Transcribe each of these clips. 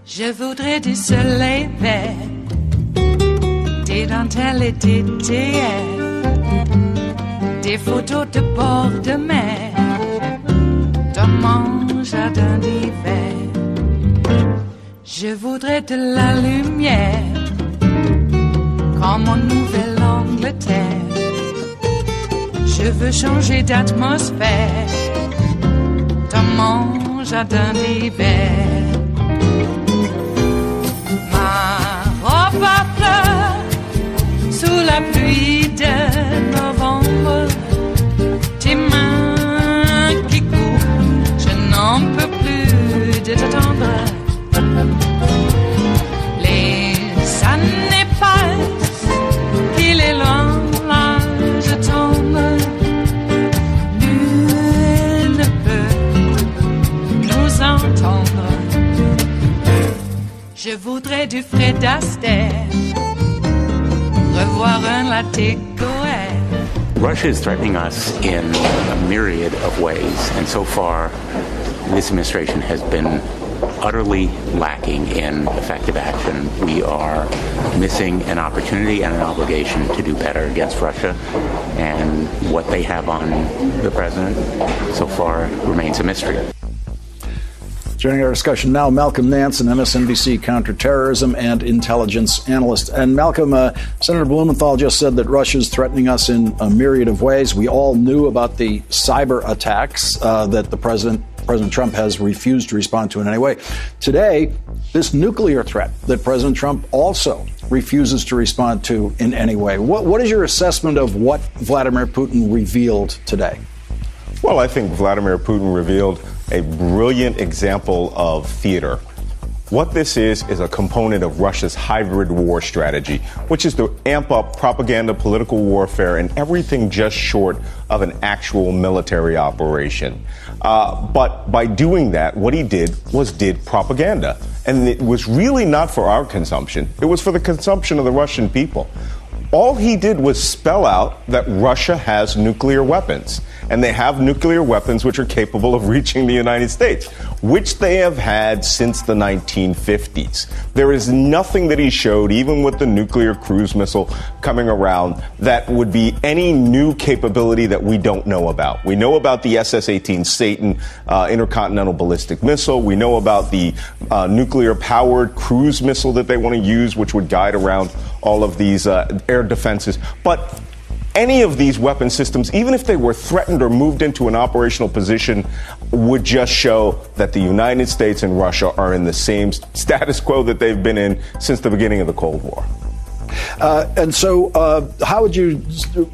Je voudrais du soleil vert, des dentelles et des théâtres, des photos de bord de mer, dans mon jardin d'hiver. Je voudrais de la lumière, comme en Nouvelle-Angleterre. Je veux changer d'atmosphère, dans mon jardin d'hiver. Ma fleur sous la pluie de novembre, tes mains qui courent, je n'en peux plus de t'attendre. Les années passent, il est loin, là je tombe. Nul ne peut nous entendre. Je voudrais du Fred Astaire, revoir un latte Goët. Russia is threatening us in a myriad of ways, and so far, this administration has been utterly lacking in effective action. We are missing an opportunity and an obligation to do better against Russia, and what they have on the president so far remains a mystery. Joining our discussion now, Malcolm Nance, an MSNBC counterterrorism and intelligence analyst. And Malcolm, Senator Blumenthal just said that Russia's threatening us in a myriad of ways. We all knew about the cyber attacks that the President Trump has refused to respond to in any way. Today, this nuclear threat that President Trump also refuses to respond to in any way. What is your assessment of what Vladimir Putin revealed today? Well, I think Vladimir Putin revealed a brilliant example of theater. What this is a component of Russia's hybrid war strategy, which is to amp up propaganda, political warfare, and everything just short of an actual military operation. But by doing that, what he did propaganda. And it was really not for our consumption. It was for the consumption of the Russian people. All he did was spell out that Russia has nuclear weapons, and they have nuclear weapons which are capable of reaching the United States, which they have had since the 1950s. There is nothing that he showed, even with the nuclear cruise missile coming around, that would be any new capability that we don't know about. We know about the SS-18 Satan intercontinental ballistic missile. We know about the nuclear-powered cruise missile that they want to use, which would guide around all of these air defenses. But any of these weapon systems, even if they were threatened or moved into an operational position, would just show that the United States and Russia are in the same status quo that they've been in since the beginning of the Cold War. And so how would you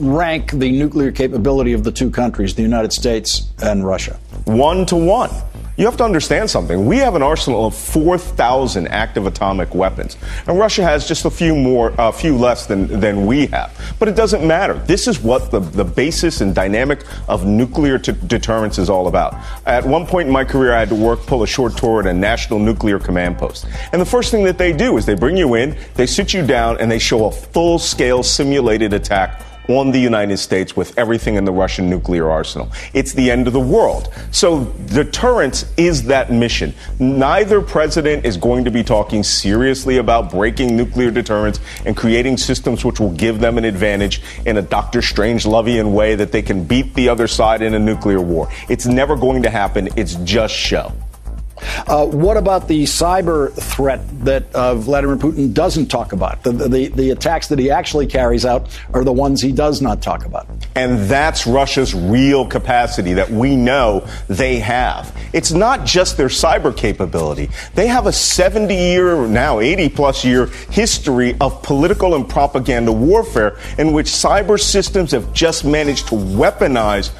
rank the nuclear capability of the two countries, the United States and Russia? 1 to 1. You have to understand something. We have an arsenal of 4,000 active atomic weapons, and Russia has just a few less than we have. But it doesn't matter. This is what the basis and dynamic of nuclear deterrence is all about. At one point in my career, I had to pull a short tour at a national nuclear command post. And the first thing that they do is they bring you in, they sit you down, and they show a full-scale simulated attack on the United States with everything in the Russian nuclear arsenal. It's the end of the world. So deterrence is that mission. Neither president is going to be talking seriously about breaking nuclear deterrence and creating systems which will give them an advantage in a Dr. Strange-Lovian way that they can beat the other side in a nuclear war. It's never going to happen. It's just show. What about the cyber threat that Vladimir Putin doesn't talk about? The attacks that he actually carries out are the ones he does not talk about. And that's Russia's real capacity that we know they have. It's not just their cyber capability. They have a 70-year, now 80-plus year history of political and propaganda warfare in which cyber systems have just managed to weaponize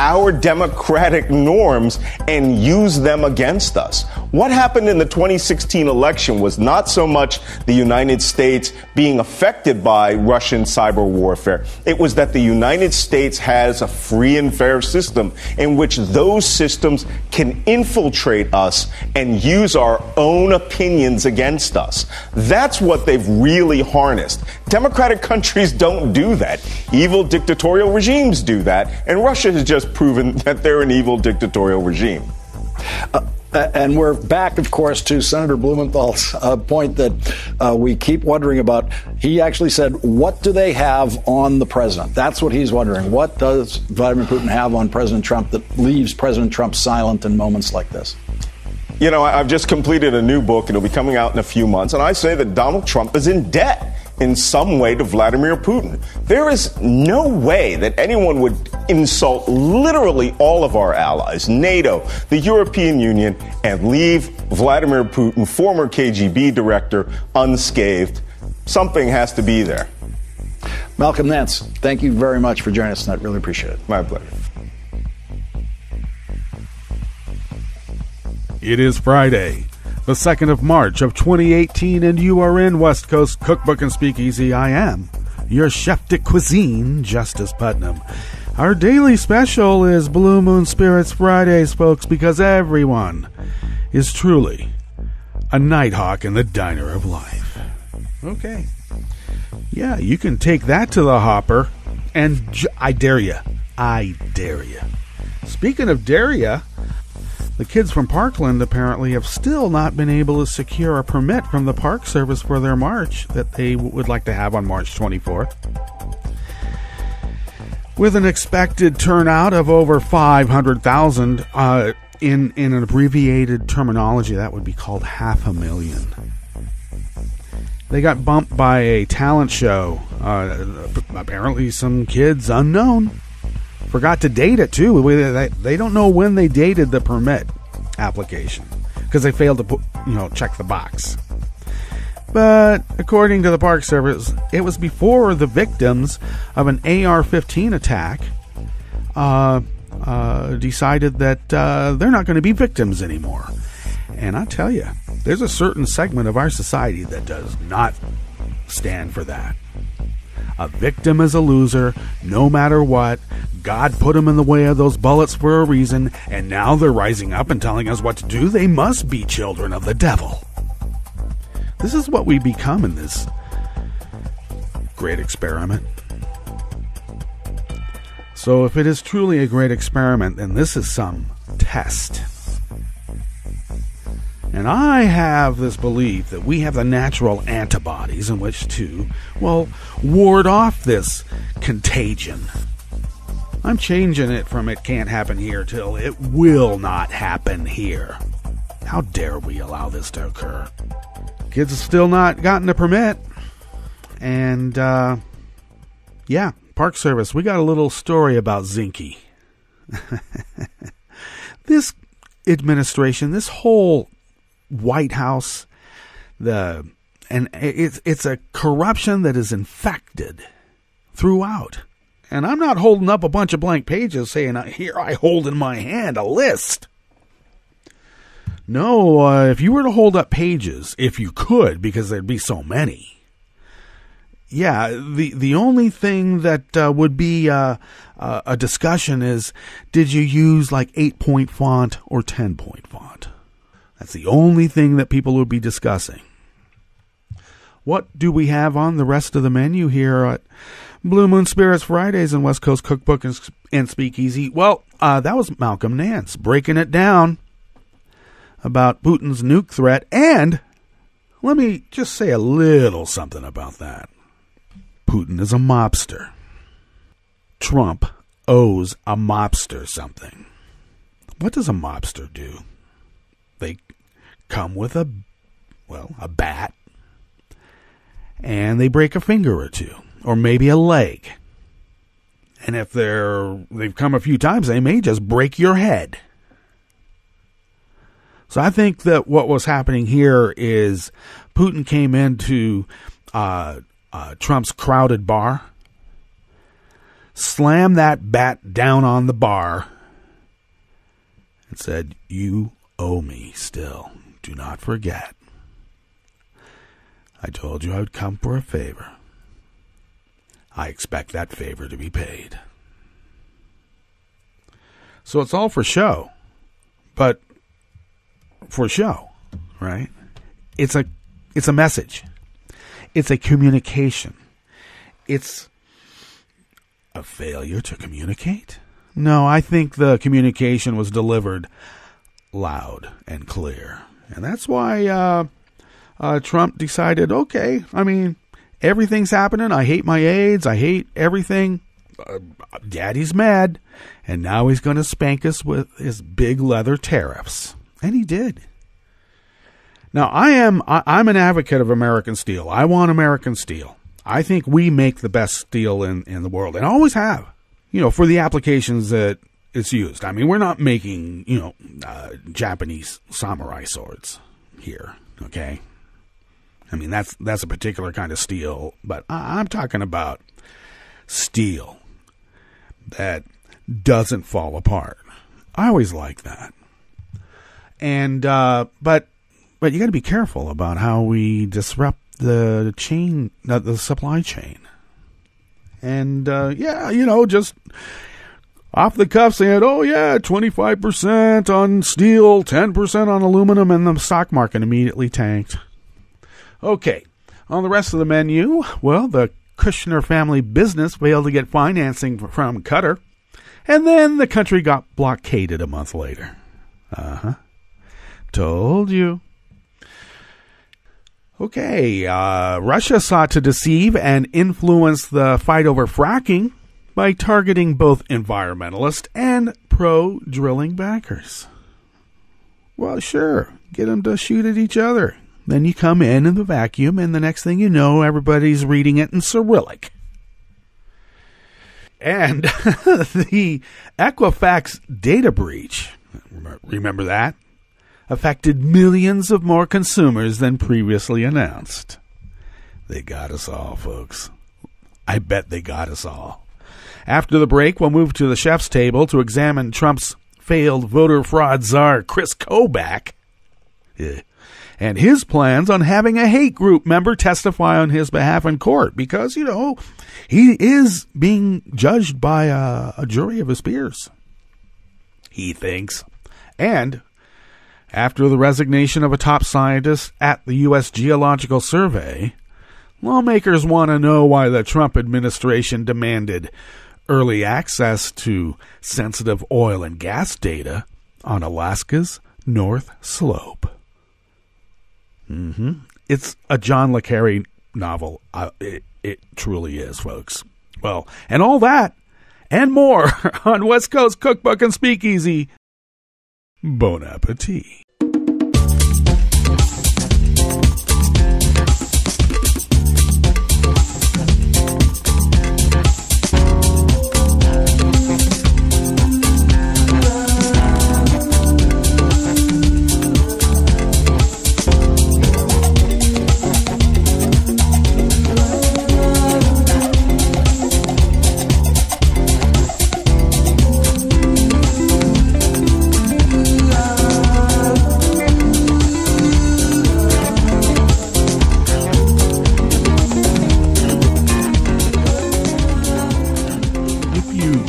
our democratic norms and use them against us. What happened in the 2016 election was not so much the United States being affected by Russian cyber warfare. It was that the United States has a free and fair system in which those systems can infiltrate us and use our own opinions against us. That's what they've really harnessed. Democratic countries don't do that. Evil dictatorial regimes do that, and Russia has just proven that they're an evil dictatorial regime. And we're back, of course, to Senator Blumenthal's point that we keep wondering about. He actually said, what do they have on the president? That's what he's wondering. What does Vladimir Putin have on President Trump that leaves President Trump silent in moments like this? You know, I've just completed a new book. It'll be coming out in a few months. And I say that Donald Trump is in debt in some way to Vladimir Putin. There is no way that anyone would insult literally all of our allies, NATO, the European Union, and leave Vladimir Putin, former KGB director, unscathed. Something has to be there. Malcolm Nance, thank you very much for joining us tonight. Really appreciate it. My pleasure. It is Friday, the 2nd of March of 2018, and you are in West Coast Cookbook and Speakeasy. I am your chef de cuisine, Justice Putnam. Our daily special is Blue Moon Spirits Fridays, folks, because everyone is truly a nighthawk in the diner of life. Okay. Yeah, you can take that to the hopper, and I dare you. I dare you. Speaking of dare you, the kids from Parkland apparently have still not been able to secure a permit from the Park Service for their march that they would like to have on March 24th. With an expected turnout of over 500,000, in an abbreviated terminology, that would be called 500,000. They got bumped by a talent show. Apparently some kids unknown forgot to date it, too. They don't know when they dated the permit application because they failed to check the box. But according to the Park Service, it was before the victims of an AR-15 attack decided that they're not going to be victims anymore. And I tell you, there's a certain segment of our society that does not stand for that. A victim is a loser, no matter what. God put them in the way of those bullets for a reason, and now they're rising up and telling us what to do. They must be children of the devil. This is what we become in this great experiment. So if it is truly a great experiment, then this is some test. And I have this belief that we have the natural antibodies in which to, ward off this contagion. I'm changing it from it can't happen here till it will not happen here. How dare we allow this to occur? Kids have still not gotten a permit. And, Park Service, we got a little story about Zinke. This administration, this whole White House, it's a corruption that is infected throughout. And I'm not holding up a bunch of blank pages saying, here I hold in my hand a list. No, if you were to hold up pages, if you could, because there'd be so many. Yeah, the only thing that would be a discussion is, did you use like 8-point font or 10-point font? That's the only thing that people would be discussing. What do we have on the rest of the menu here at Blue Moon Spirits Fridays and West Coast Cookbook and Speakeasy? Well, that was Malcolm Nance breaking it down about Putin's nuke threat. And let me just say a little something about that. Putin is a mobster. Trump owes a mobster something. What does a mobster do? They come with a bat, and they break a finger or two, or maybe a leg. And if they've come a few times, they may just break your head. So I think that what was happening here is Putin came into Trump's crowded bar, slammed that bat down on the bar, and said, "You owe me still. Do not forget. I told you I would come for a favor. I expect that favor to be paid." So it's all for show, but for show, right? It's a message. It's a communication. It's a failure to communicate? No, I think the communication was delivered loud and clear. And that's why Trump decided, okay, I mean, everything's happening. I hate my aides. I hate everything. Daddy's mad. And now he's going to spank us with his big leather tariffs. And he did. Now, I'm an advocate of American steel. I want American steel. I think we make the best steel in the world, and always have, for the applications that it's used. I mean, we're not making, Japanese samurai swords here, okay? I mean, that's a particular kind of steel, but I'm talking about steel that doesn't fall apart. I always like that. And, but you got to be careful about how we disrupt the chain, the supply chain. And, just off the cuff saying, 25% on steel, 10% on aluminum, and the stock market immediately tanked. Okay, on the rest of the menu, well, the Kushner family business failed to get financing from Qatar, and then the country got blockaded a month later. Told you. Okay, Russia sought to deceive and influence the fight over fracking by targeting both environmentalist and pro-drilling backers. Well, sure, get them to shoot at each other. Then you come in the vacuum, and the next thing you know, everybody's reading it in Cyrillic. And the Equifax data breach, remember that? Affected millions of more consumers than previously announced. They got us all, folks. I bet they got us all. After the break, we'll move to the chef's table to examine Trump's failed voter fraud czar, Kris Kobach, and his plans on having a hate group member testify on his behalf in court because, he is being judged by a jury of his peers, he thinks. And after the resignation of a top scientist at the US Geological Survey, lawmakers want to know why the Trump administration demanded early access to sensitive oil and gas data on Alaska's North Slope. It's a John le Carre novel. It truly is, folks. Well, and all that and more on West Coast Cookbook and Speakeasy. Bon appetit.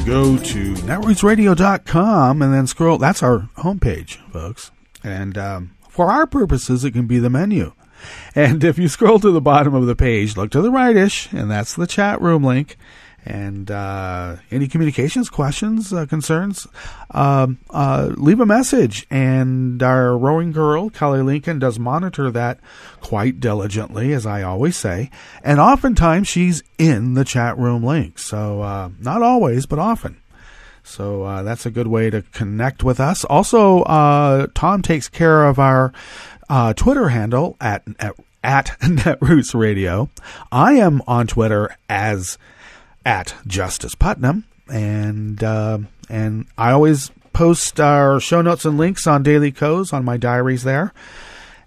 Go to netrootsradio.com and then scroll. That's our homepage, folks. And for our purposes, it can be the menu. And if you scroll to the bottom of the page, look to the right-ish, and that's the chat room link. And any communications, questions, concerns, leave a message. And our rowing girl, Kelly Lincoln, does monitor that quite diligently, as I always say. And oftentimes she's in the chat room link. So not always, but often. So that's a good way to connect with us. Also, Tom takes care of our Twitter handle at Netroots Radio. I am on Twitter as at Justice Putnam, and I always post our show notes and links on Daily Kos on my diaries there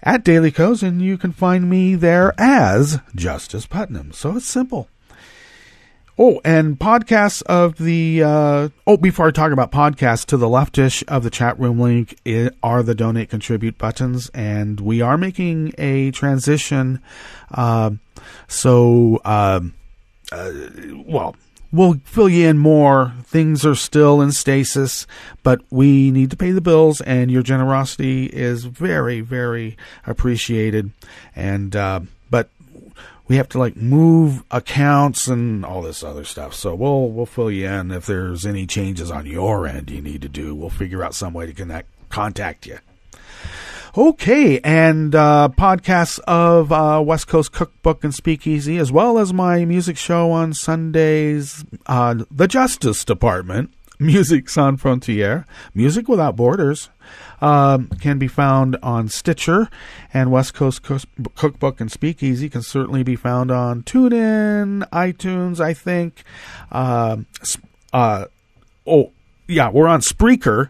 at Daily Kos, and you can find me there as Justice Putnam. So it's simple. Oh, and podcasts of the, before I talk about podcasts, to the leftish of the chat room link are the donate contribute buttons, and we are making a transition. We'll fill you in more. Things are still in stasis, but we need to pay the bills, and your generosity is very, very appreciated. And, but we have to move accounts and all this other stuff. So we'll fill you in if there's any changes on your end you need to do. We'll figure out some way to contact you. Okay, and podcasts of West Coast Cookbook and Speakeasy, as well as my music show on Sundays, The Justice Department, Music Sans Frontières, Music Without Borders, can be found on Stitcher, and West Coast Cookbook and Speakeasy can certainly be found on TuneIn, iTunes, I think. We're on Spreaker,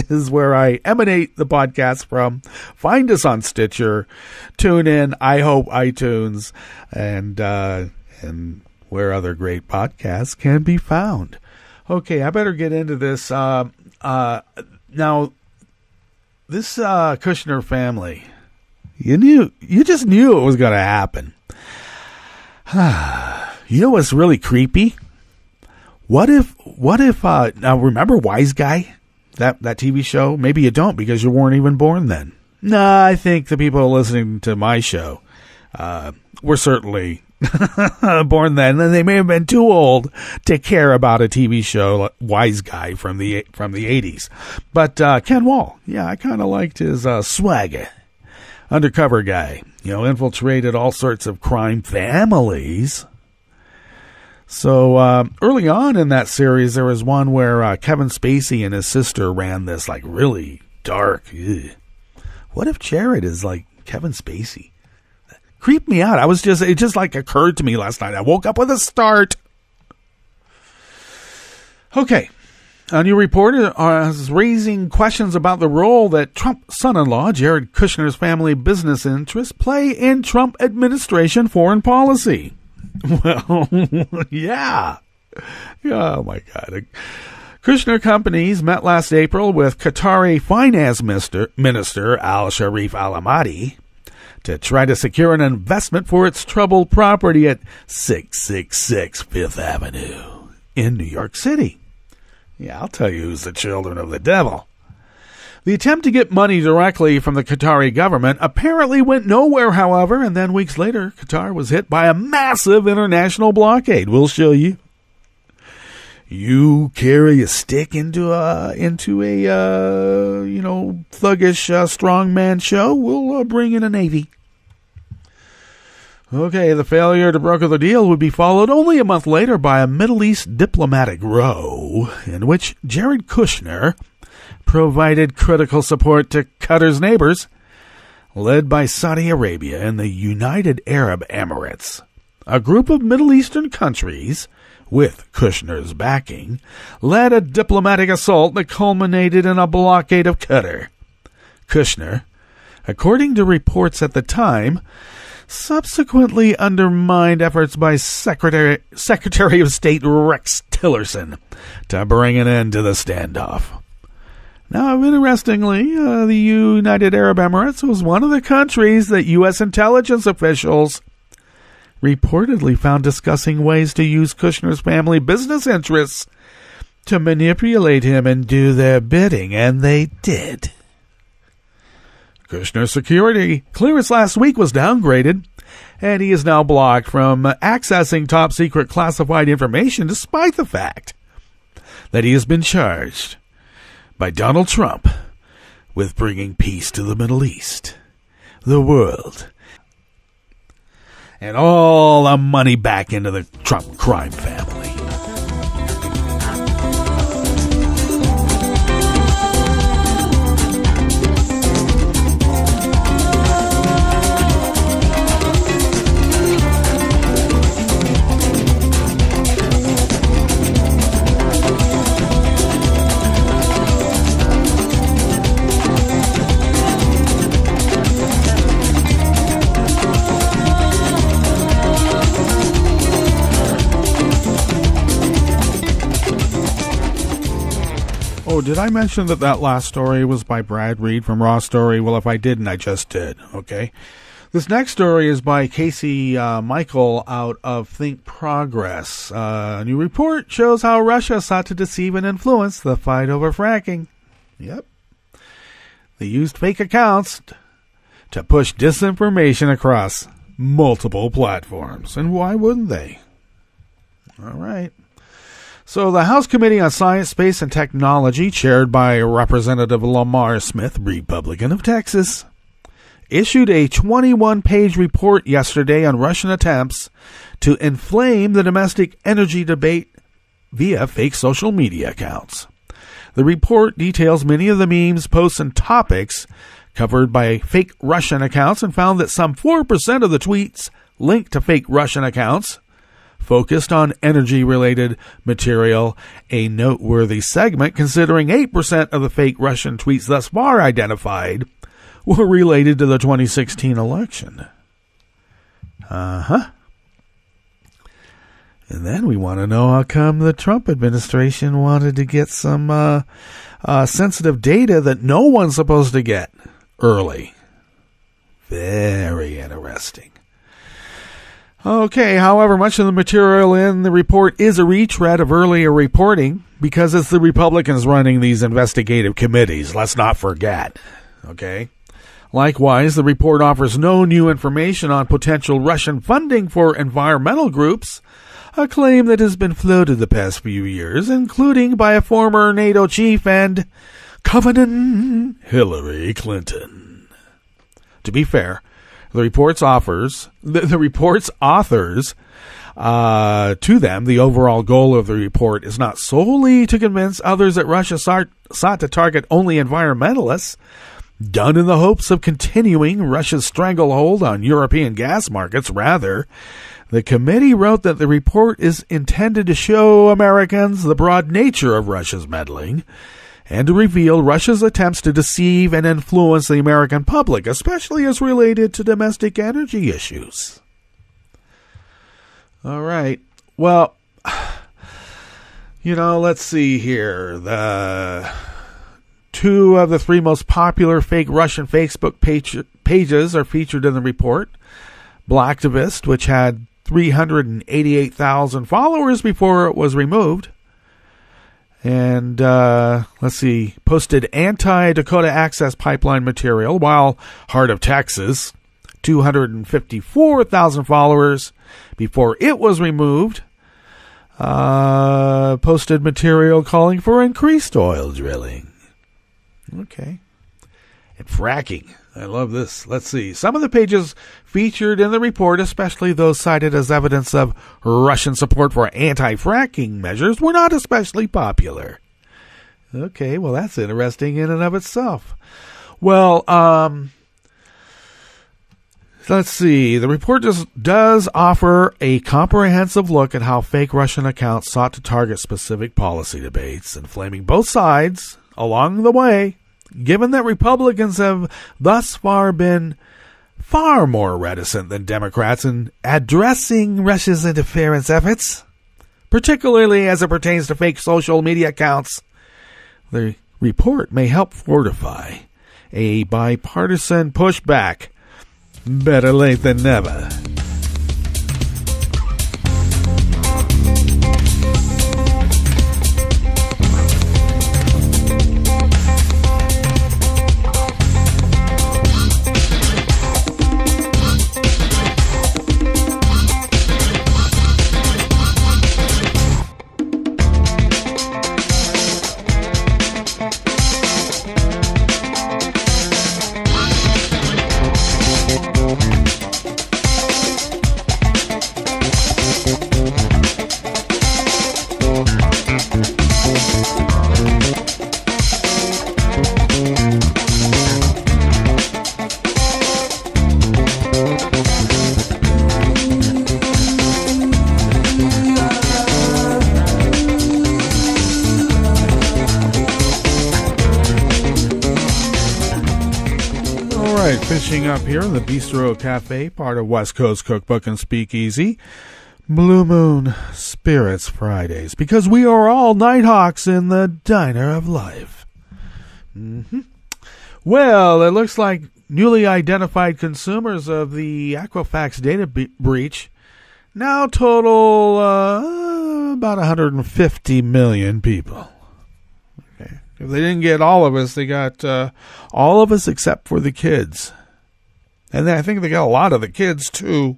is where I emanate the podcast from. Find us on Stitcher, TuneIn, iTunes, and where other great podcasts can be found. Okay, I better get into this. Now, this Kushner family, you just knew it was going to happen. You know what's really creepy? What if now remember Wise Guy, that TV show? Maybe you don't because you weren't even born then. Nah, I think the people listening to my show were certainly born then, and they may have been too old to care about a TV show like Wise Guy from the 80s. But Ken Wall, yeah, I kind of liked his swagger. Undercover guy, infiltrated all sorts of crime families. So early on in that series, there was one where Kevin Spacey and his sister ran this really dark. What if Jared is like Kevin Spacey? Creeped me out. It just occurred to me last night. I woke up with a start. Okay. A new report is raising questions about the role that Trump's son-in-law, Jared Kushner's family business interests, play in Trump administration foreign policy. Well, yeah. Oh, my God. Kushner companies met last April with Qatari finance minister Al-Sharif Al-Ahmadi to try to secure an investment for its troubled property at 666 Fifth Avenue in New York City. Yeah, I'll tell you who's the children of the devil. The attempt to get money directly from the Qatari government apparently went nowhere, however, and then weeks later, Qatar was hit by a massive international blockade. We'll show you. You carry a stick into a thuggish strongman show, we'll bring in a navy. Okay, the failure to broker the deal would be followed only a month later by a Middle East diplomatic row in which Jared Kushner provided critical support to Qatar's neighbors, led by Saudi Arabia and the United Arab Emirates. A group of Middle Eastern countries, with Kushner's backing, led a diplomatic assault that culminated in a blockade of Qatar. Kushner, according to reports at the time, subsequently undermined efforts by Secretary of State Rex Tillerson to bring an end to the standoff. Now, interestingly, the United Arab Emirates was one of the countries that U.S. intelligence officials reportedly found discussing ways to use Kushner's family business interests to manipulate him and do their bidding, and they did. Kushner's security clearance last week was downgraded, and he is now blocked from accessing top-secret classified information despite the fact that he has been charged by Donald Trump with bringing peace to the Middle East, the world, and all the money back into the Trump crime family. Oh, did I mention that last story was by Brad Reed from Raw Story? Well, if I didn't, I just did. Okay. This next story is by Casey Michael out of Think Progress. A new report shows how Russia sought to deceive and influence the fight over fracking. Yep. They used fake accounts to push disinformation across multiple platforms. And why wouldn't they? All right. So the House Committee on Science, Space, and Technology, chaired by Representative Lamar Smith, Republican of Texas, issued a 21-page report yesterday on Russian attempts to inflame the domestic energy debate via fake social media accounts. The report details many of the memes, posts, and topics covered by fake Russian accounts and found that some 4% of the tweets linked to fake Russian accounts focused on energy-related material, a noteworthy segment considering 8% of the fake Russian tweets thus far identified were related to the 2016 election. And then we want to know how come the Trump administration wanted to get some sensitive data that no one's supposed to get early. Very interesting. Okay, however, much of the material in the report is a retread of earlier reporting because it's the Republicans running these investigative committees. Let's not forget. Okay? Likewise, the report offers no new information on potential Russian funding for environmental groups, a claim that has been floated the past few years, including by a former NATO chief and Covenant Hillary Clinton. To be fair, the report's authors, to them, the overall goal of the report is not solely to convince others that Russia sought to target only environmentalists, done in the hopes of continuing Russia's stranglehold on European gas markets. Rather, the committee wrote that the report is intended to show Americans the broad nature of Russia's meddling and to reveal Russia's attempts to deceive and influence the American public, especially as related to domestic energy issues. All right. Well, let's see here. The 2 of the 3 most popular fake Russian Facebook pages are featured in the report. Blacktivist, which had 388,000 followers before it was removed. And, posted anti-Dakota Access Pipeline material, while Heart of Texas, 254,000 followers before it was removed, posted material calling for increased oil drilling. Okay. And fracking. I love this. Let's see. Some of the pages featured in the report, especially those cited as evidence of Russian support for anti-fracking measures, were not especially popular. Okay, well, that's interesting in and of itself. Well, let's see. The report does offer a comprehensive look at how fake Russian accounts sought to target specific policy debates, inflaming both sides along the way, given that Republicans have thus far been far more reticent than Democrats in addressing Russia's interference efforts, particularly as it pertains to fake social media accounts. The report may help fortify a bipartisan pushback. Better late than never. Finishing up here in the Bistro Cafe, part of West Coast Cookbook and Speakeasy. Blue Moon Spirits Fridays, because we are all Nighthawks in the diner of life. Well, it looks like newly identified consumers of the Equifax data breach now total about 150 million people. Okay. If they didn't get all of us, they got all of us except for the kids. And I think they got a lot of the kids, too.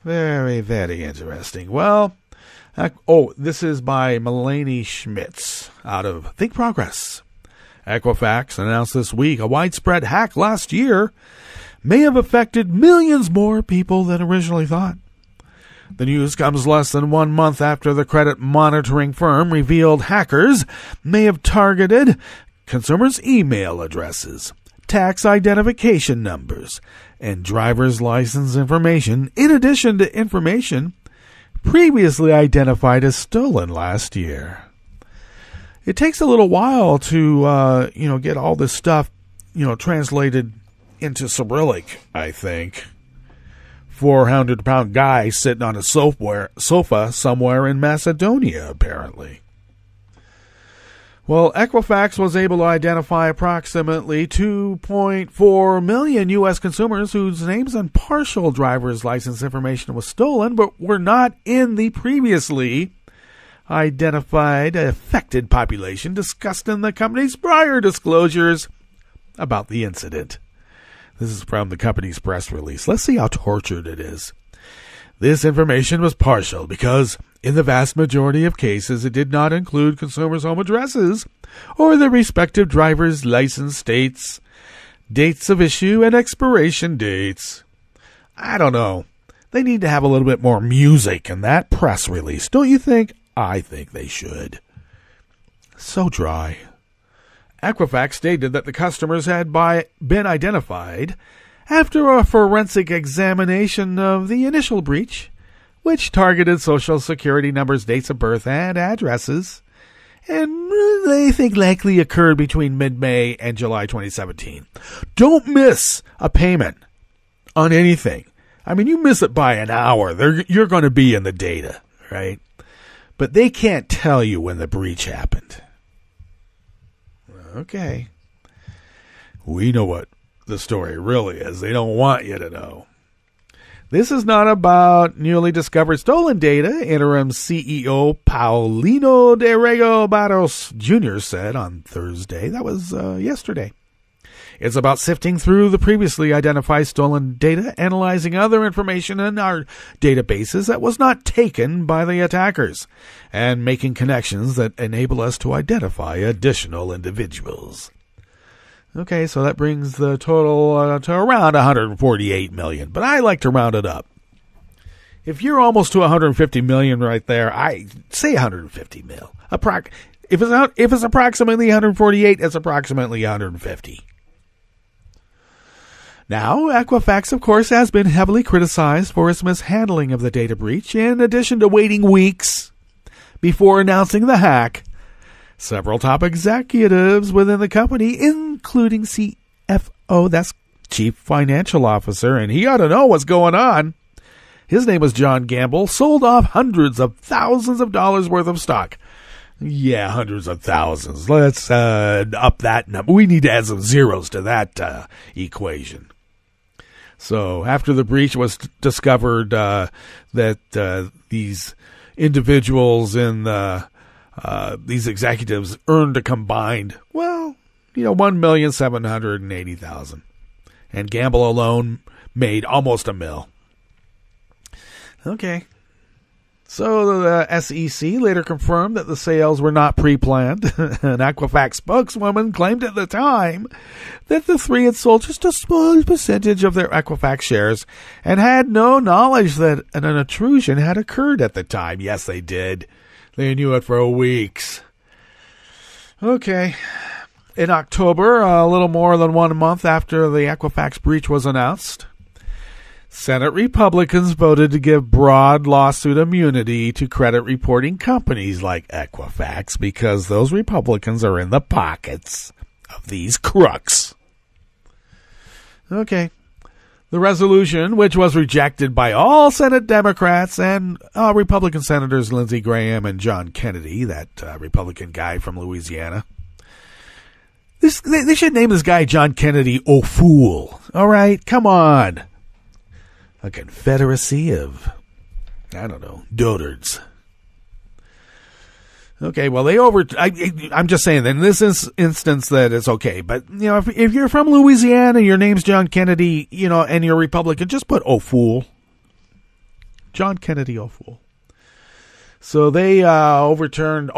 Very, very interesting. Well, this is by Melanie Schmitz out of Think Progress. Equifax announced this week a widespread hack last year may have affected millions more people than originally thought. The news comes less than 1 month after the credit monitoring firm revealed hackers may have targeted consumers' email addresses, tax identification numbers, and driver's license information, in addition to information previously identified as stolen last year. It takes a little while to, get all this stuff, translated into Cyrillic, I think. 400-pound guy sitting on a sofa somewhere in Macedonia, apparently. Well, Equifax was able to identify approximately 2.4 million U.S. consumers whose names and partial driver's license information was stolen, but were not in the previously identified affected population discussed in the company's prior disclosures about the incident. This is from the company's press release. Let's see how tortured it is. This information was partial because, in the vast majority of cases, it did not include consumers' home addresses or their respective driver's license states, dates of issue, and expiration dates. I don't know. They need to have a little bit more music in that press release, don't you think? I think they should. So dry. Equifax stated that the customers had been identified after a forensic examination of the initial breach, which targeted Social Security numbers, dates of birth, and addresses, and they think likely occurred between mid-May and July 2017. Don't miss a payment on anything. I mean, you miss it by an hour, you're going to be in the data, right? But they can't tell you when the breach happened. Okay. We know what the story really is. They don't want you to know. This is not about newly discovered stolen data, interim CEO Paulino de Rego Barros Jr. said on Thursday. That was yesterday. It's about sifting through the previously identified stolen data, analyzing other information in our databases that was not taken by the attackers, and making connections that enable us to identify additional individuals. Okay, so that brings the total to around 148 million, but I like to round it up. If you're almost to 150 million right there, I say 150 mil. If it's approximately 148, it's approximately 150. Now, Equifax, of course, has been heavily criticized for its mishandling of the data breach, in addition to waiting weeks before announcing the hack. Several top executives within the company, including CFO, that's Chief Financial Officer, and he ought to know what's going on. His name was John Gamble, sold off hundreds of thousands of dollars worth of stock. Yeah, hundreds of thousands. Let's up that number. We need to add some zeros to that equation. So after the breach was discovered that these individuals in these executives earned a combined, $1,780,000. And Gamble alone made almost $1 million. Okay. So the SEC later confirmed that the sales were not pre-planned. An Equifax spokeswoman claimed at the time that the three had sold just a small percentage of their Equifax shares and had no knowledge that an intrusion had occurred at the time. Yes, they did. They knew it for weeks. Okay. In October, a little more than 1 month after the Equifax breach was announced, Senate Republicans voted to give broad lawsuit immunity to credit reporting companies like Equifax because those Republicans are in the pockets of these crooks. Okay. The resolution, which was rejected by all Senate Democrats and Republican Senators Lindsey Graham and John Kennedy, that Republican guy from Louisiana. They should name this guy John Kennedy O'Fool. All right, come on. A confederacy of, I don't know, dotards. Okay, well, I'm just saying that in this instance that it's okay. But, if you're from Louisiana, your name's John Kennedy, and you're Republican, just put O'Fool. John Kennedy O'Fool. So they overturned,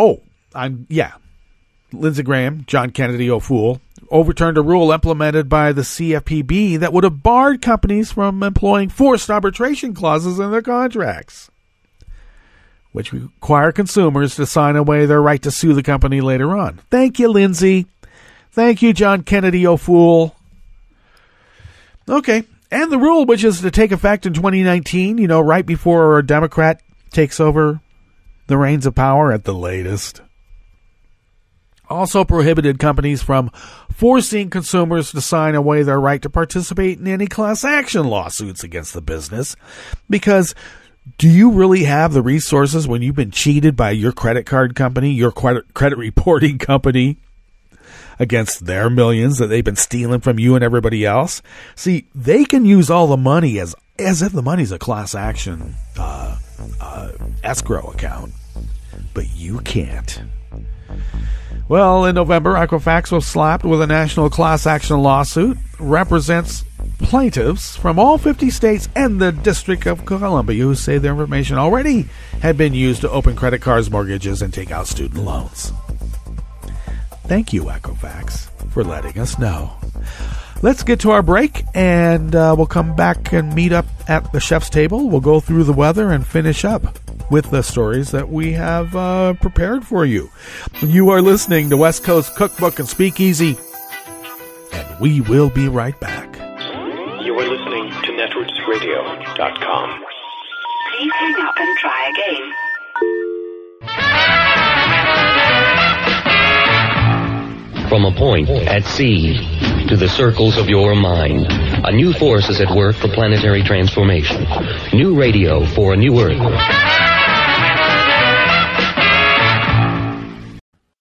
Lindsey Graham, John Kennedy O'Fool, overturned a rule implemented by the CFPB that would have barred companies from employing forced arbitration clauses in their contracts, which require consumers to sign away their right to sue the company later on. Thank you, Lindsey. Thank you, John Kennedy O'Fool. Okay, and the rule, which is to take effect in 2019, right before a Democrat takes over the reins of power at the latest, also prohibited companies from forcing consumers to sign away their right to participate in any class action lawsuits against the business. Because do you really have the resources when you've been cheated by your credit card company, your credit reporting company, against their millions that they've been stealing from you and everybody else? See, they can use all the money as if the money's a class action escrow account, but you can't. Well, in November, Equifax was slapped with a national class action lawsuit, represents plaintiffs from all 50 states and the District of Columbia who say their information already had been used to open credit cards, mortgages, and take out student loans. Thank you, Equifax, for letting us know. Let's get to our break, and we'll come back and meet up at the chef's table. We'll go through the weather and finish up with the stories that we have prepared for you. You are listening to West Coast Cookbook and Speakeasy, and we will be right back. You are listening to netrootsradio.com. Please hang up and try again. From a point at sea to the circles of your mind, a new force is at work for planetary transformation. New radio for a new Earth.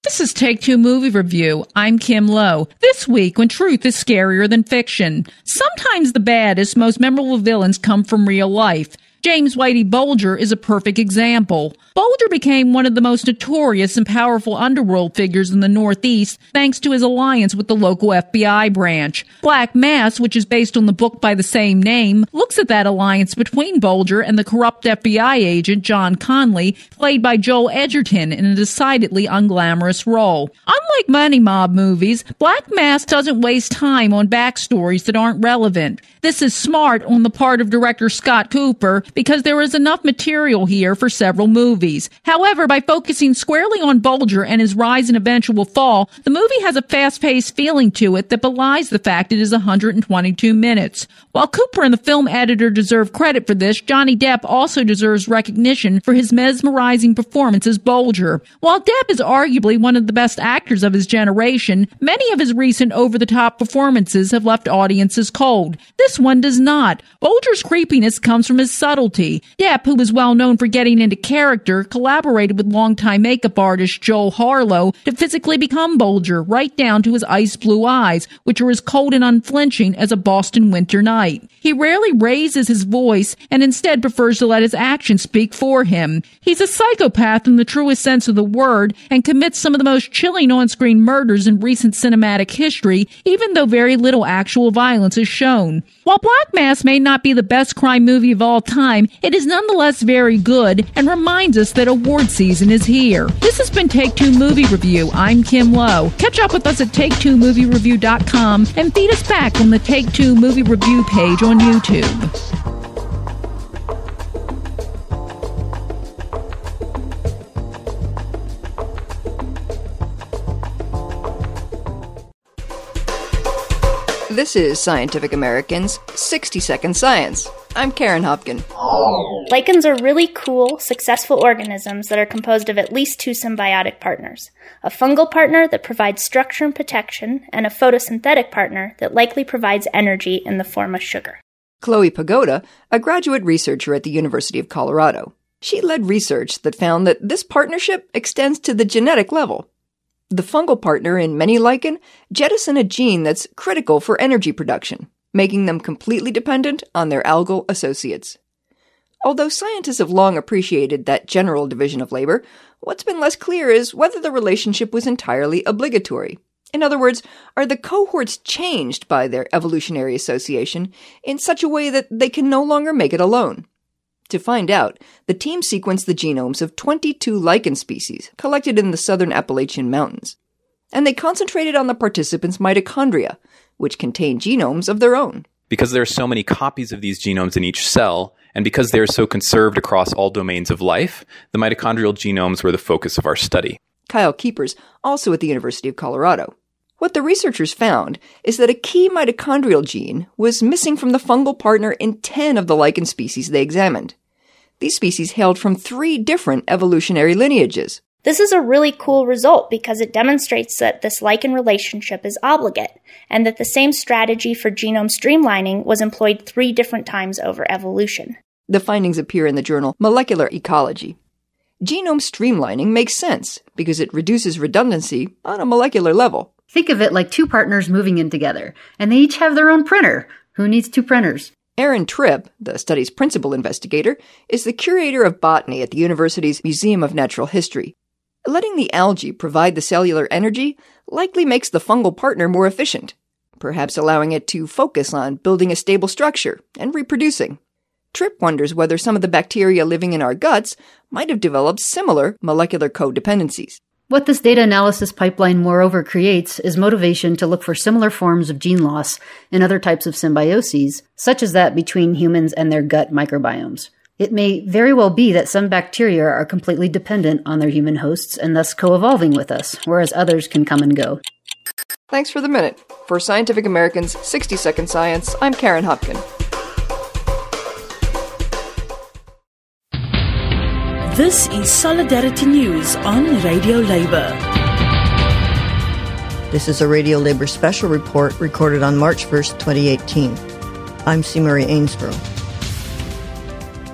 This is Take Two Movie Review. I'm Kim Lowe. This week, when truth is scarier than fiction, sometimes the baddest, most memorable villains come from real life. James Whitey Bulger is a perfect example. Bulger became one of the most notorious and powerful underworld figures in the Northeast thanks to his alliance with the local FBI branch. Black Mass, which is based on the book by the same name, looks at that alliance between Bulger and the corrupt FBI agent John Conley, played by Joel Edgerton in a decidedly unglamorous role. Unlike many mob movies, Black Mass doesn't waste time on backstories that aren't relevant. This is smart on the part of director Scott Cooper because there is enough material here for several movies. However, by focusing squarely on Bulger and his rise and eventual fall, the movie has a fast-paced feeling to it that belies the fact it is 122 minutes. While Cooper and the film editor deserve credit for this, Johnny Depp also deserves recognition for his mesmerizing performance as Bulger. While Depp is arguably one of the best actors of his generation, many of his recent over-the-top performances have left audiences cold. This one does not. Bulger's creepiness comes from his subtlety. Depp, who was well known for getting into character, collaborated with longtime makeup artist Joel Harlow to physically become Bulger, right down to his ice blue eyes, which are as cold and unflinching as a Boston winter night. He rarely raises his voice and instead prefers to let his actions speak for him. He's a psychopath in the truest sense of the word and commits some of the most chilling on-screen murders in recent cinematic history, even though very little actual violence is shown. While Black Mass may not be the best crime movie of all time, it is nonetheless very good and reminds us that award season is here. This has been Take Two Movie Review. I'm Kim Lowe. Catch up with us at Take2MovieReview.com and feed us back on the Take Two Movie Review page on YouTube. This is Scientific American's 60-Second Science. I'm Karen Hopkin. Lichens are really cool, successful organisms that are composed of at least two symbiotic partners. A fungal partner that provides structure and protection, and a photosynthetic partner that likely provides energy in the form of sugar. Chloe Pagoda, a graduate researcher at the University of Colorado. She led research that found that this partnership extends to the genetic level. The fungal partner in many lichen jettison a gene that's critical for energy production, making them completely dependent on their algal associates. Although scientists have long appreciated that general division of labor, what's been less clear is whether the relationship was entirely obligatory. In other words, are the cohorts changed by their evolutionary association in such a way that they can no longer make it alone? To find out, the team sequenced the genomes of 22 lichen species collected in the southern Appalachian Mountains, and they concentrated on the participants' mitochondria, which contain genomes of their own. Because there are so many copies of these genomes in each cell, and because they are so conserved across all domains of life, the mitochondrial genomes were the focus of our study. Kyle Keepers, also at the University of Colorado. What the researchers found is that a key mitochondrial gene was missing from the fungal partner in 10 of the lichen species they examined. These species hailed from 3 different evolutionary lineages. This is a really cool result because it demonstrates that this lichen relationship is obligate, and that the same strategy for genome streamlining was employed 3 different times over evolution. The findings appear in the journal Molecular Ecology. Genome streamlining makes sense because it reduces redundancy on a molecular level. Think of it like 2 partners moving in together, and they each have their own printer. Who needs 2 printers? Aaron Tripp, the study's principal investigator, is the curator of botany at the university's Museum of Natural History. Letting the algae provide the cellular energy likely makes the fungal partner more efficient, perhaps allowing it to focus on building a stable structure and reproducing. Tripp wonders whether some of the bacteria living in our guts might have developed similar molecular codependencies. What this data analysis pipeline moreover creates is motivation to look for similar forms of gene loss in other types of symbioses, such as that between humans and their gut microbiomes. It may very well be that some bacteria are completely dependent on their human hosts and thus co-evolving with us, whereas others can come and go. Thanks for the minute. For Scientific American's 60-Second Science, I'm Karen Hopkin. This is Solidarity News on Radio Labour. This is a Radio Labour special report recorded on March 1st, 2018. I'm C. Marie Ainsborough.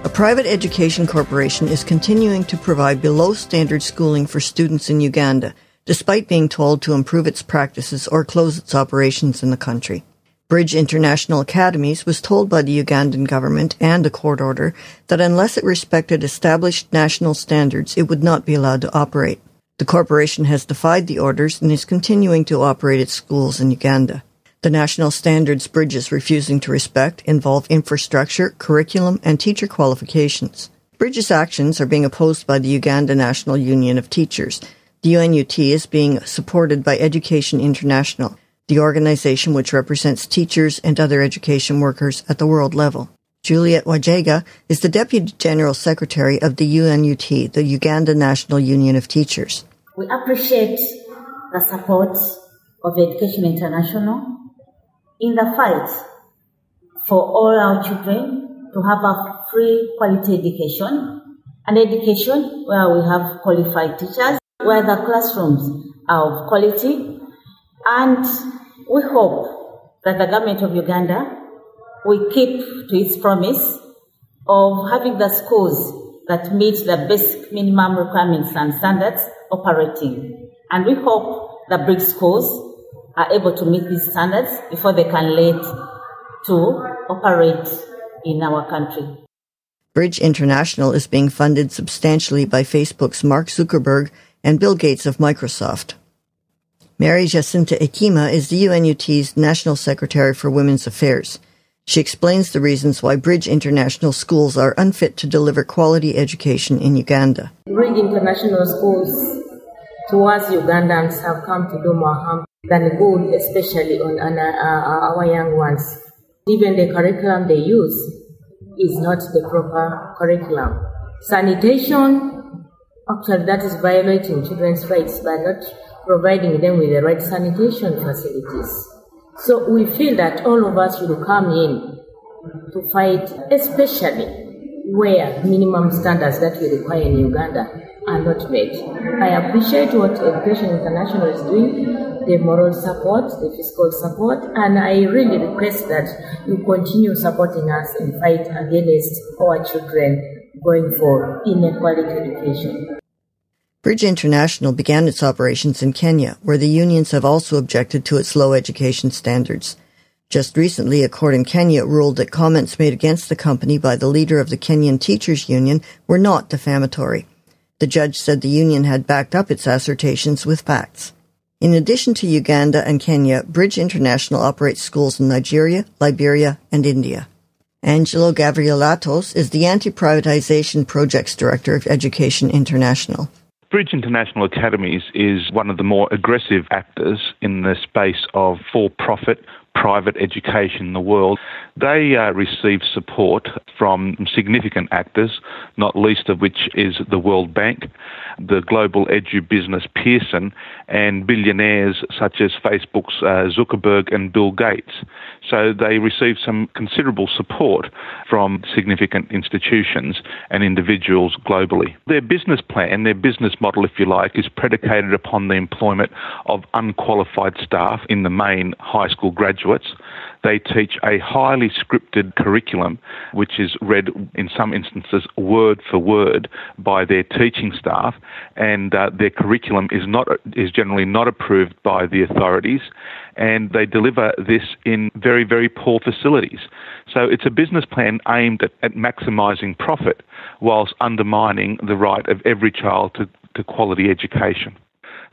A private education corporation is continuing to provide below-standard schooling for students in Uganda, despite being told to improve its practices or close its operations in the country. Bridge International Academies was told by the Ugandan government and a court order that unless it respected established national standards, it would not be allowed to operate. The corporation has defied the orders and is continuing to operate its schools in Uganda. The national standards Bridge is refusing to respect involve infrastructure, curriculum, and teacher qualifications. Bridge's actions are being opposed by the Uganda National Union of Teachers. The UNUT is being supported by Education International, the organization which represents teachers and other education workers at the world level. Juliet Wajega is the Deputy General Secretary of the UNUT, the Uganda National Union of Teachers. We appreciate the support of Education International in the fight for all our children to have a free quality education, an education where we have qualified teachers, where the classrooms are of quality, and we hope that the government of Uganda will keep to its promise of having the schools that meet the basic minimum requirements and standards operating. And we hope the Bridge schools are able to meet these standards before they can let to operate in our country. Bridge International is being funded substantially by Facebook's Mark Zuckerberg and Bill Gates of Microsoft. Mary Jacinta Ekima is the UNUT's National Secretary for Women's Affairs. She explains the reasons why Bridge International schools are unfit to deliver quality education in Uganda. Bridge International schools towards Ugandans have come to do more harm than good, especially on our young ones. Even the curriculum they use is not the proper curriculum. Sanitation, actually that is violating children's rights by not providing them with the right sanitation facilities. So we feel that all of us should come in to fight, especially where minimum standards that we require in Uganda are not met. I appreciate what Education International is doing, the moral support, the fiscal support, and I really request that you continue supporting us in fight against our children going for inequality education. Bridge International began its operations in Kenya, where the unions have also objected to its low education standards. Just recently, a court in Kenya ruled that comments made against the company by the leader of the Kenyan Teachers Union were not defamatory. The judge said the union had backed up its assertions with facts. In addition to Uganda and Kenya, Bridge International operates schools in Nigeria, Liberia, and India. Angelo Gavrielatos is the Anti-Privatization Projects Director of Education International. Bridge International Academies is one of the more aggressive actors in the space of for-profit private education in the world. They receive support from significant actors, not least of which is the World Bank, the global edu business Pearson, and billionaires such as Facebook's Zuckerberg and Bill Gates. So they receive some considerable support from significant institutions and individuals globally. Their business plan, their business model, if you like, is predicated upon the employment of unqualified staff, in the main high school graduates. They teach a highly scripted curriculum, which is read in some instances word for word by their teaching staff, and their curriculum is generally not approved by the authorities, and they deliver this in very, very poor facilities. So it's a business plan aimed at maximising profit whilst undermining the right of every child to quality education.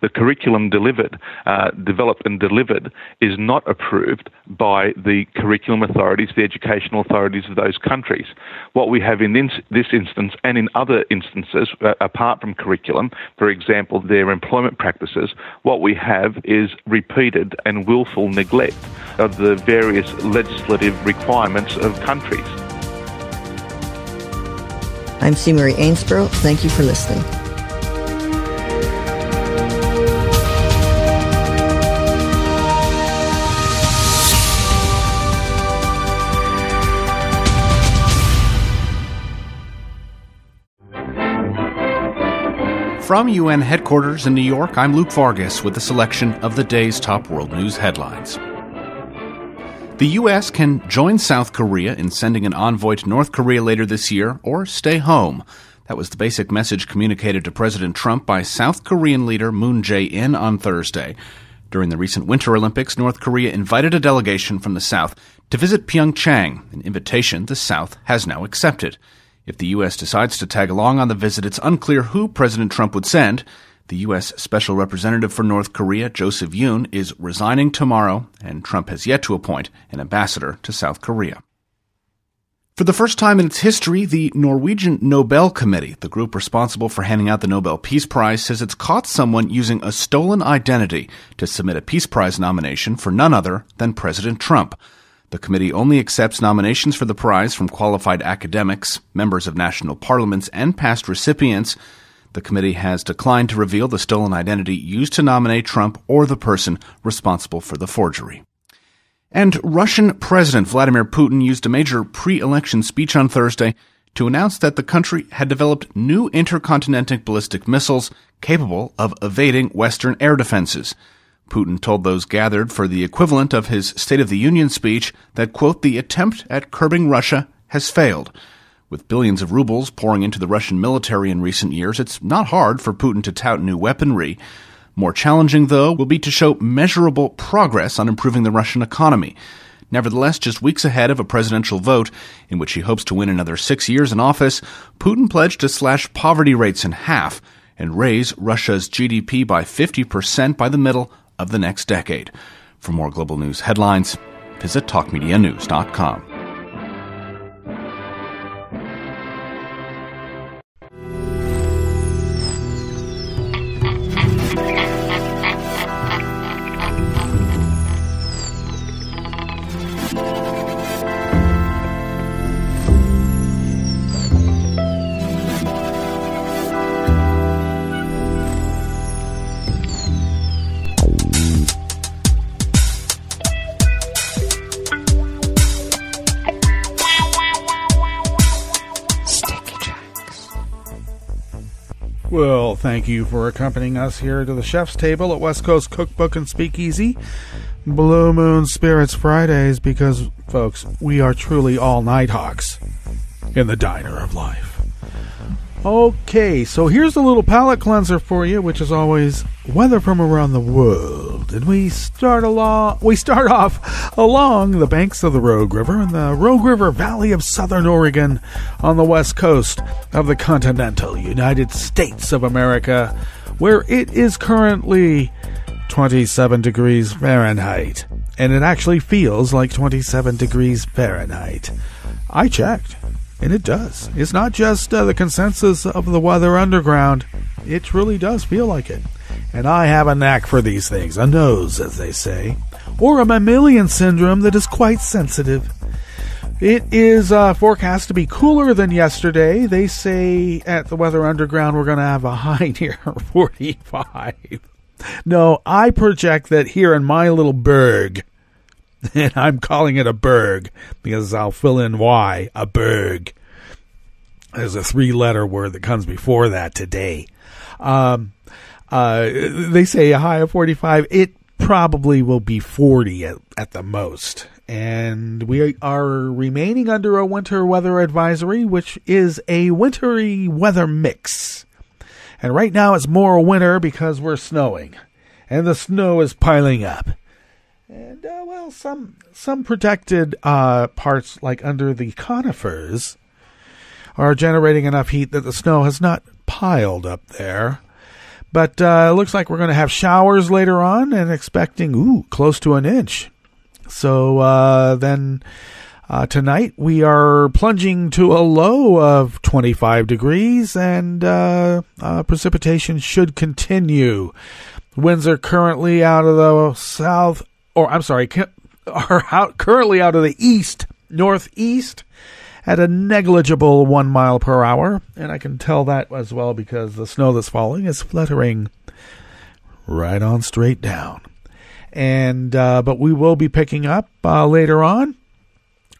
The curriculum developed and delivered is not approved by the curriculum authorities, the educational authorities of those countries. What we have in this instance and in other instances, apart from curriculum, for example, their employment practices, what we have is repeated and willful neglect of the various legislative requirements of countries. I'm C. Marie Ainsborough. Thank you for listening. From UN headquarters in New York, I'm Luke Vargas with a selection of the day's top world news headlines. The U.S. can join South Korea in sending an envoy to North Korea later this year, or stay home. That was the basic message communicated to President Trump by South Korean leader Moon Jae-in on Thursday. During the recent Winter Olympics, North Korea invited a delegation from the South to visit Pyeongchang, an invitation the South has now accepted. If the U.S. decides to tag along on the visit, it's unclear who President Trump would send. The U.S. Special Representative for North Korea, Joseph Yoon, is resigning tomorrow, and Trump has yet to appoint an ambassador to South Korea. For the first time in its history, the Norwegian Nobel Committee, the group responsible for handing out the Nobel Peace Prize, says it's caught someone using a stolen identity to submit a Peace Prize nomination for none other than President Trump. The committee only accepts nominations for the prize from qualified academics, members of national parliaments, and past recipients. The committee has declined to reveal the stolen identity used to nominate Trump or the person responsible for the forgery. And Russian President Vladimir Putin used a major pre-election speech on Thursday to announce that the country had developed new intercontinental ballistic missiles capable of evading Western air defenses. Putin told those gathered for the equivalent of his State of the Union speech that, quote, the attempt at curbing Russia has failed. With billions of rubles pouring into the Russian military in recent years, it's not hard for Putin to tout new weaponry. More challenging, though, will be to show measurable progress on improving the Russian economy. Nevertheless, just weeks ahead of a presidential vote in which he hopes to win another 6 years in office, Putin pledged to slash poverty rates in half and raise Russia's GDP by 50% by the middle of the next decade. For more global news headlines, visit talkmedianews.com. Well, thank you for accompanying us here to the chef's table at West Coast Cookbook and Speakeasy. Blue Moon Spirits Fridays, because, folks, we are truly all Nighthawks in the diner of life. Okay, so here's a little palate cleanser for you, which is always weather from around the world. And we start off along the banks of the Rogue River in the Rogue River Valley of Southern Oregon on the west coast of the continental United States of America, where it is currently 27 degrees Fahrenheit. And it actually feels like 27 degrees Fahrenheit. I checked. And it does. It's not just the consensus of the Weather Underground. It truly does feel like it. And I have a knack for these things. A nose, as they say. Or a mammalian syndrome that is quite sensitive. It is forecast to be cooler than yesterday. They say at the Weather Underground we're going to have a high near 45. No, I project that here in my little burg, and I'm calling it a burg because I'll fill in why. A burg. There's a 3-letter word that comes before that today. They say a high of 45. It probably will be 40 at the most. And we are remaining under a winter weather advisory, which is a wintry weather mix. And right now it's more winter because we're snowing. And the snow is piling up. And, some protected parts, like under the conifers, are generating enough heat that the snow has not piled up there. But it looks like we're going to have showers later on and expecting, close to an inch. So then tonight we are plunging to a low of 25 degrees and precipitation should continue. Winds are currently out of the south. Currently out of the east, northeast, at a negligible 1 mile per hour. And I can tell that as well because the snow that's falling is fluttering right on straight down. And but we will be picking up later on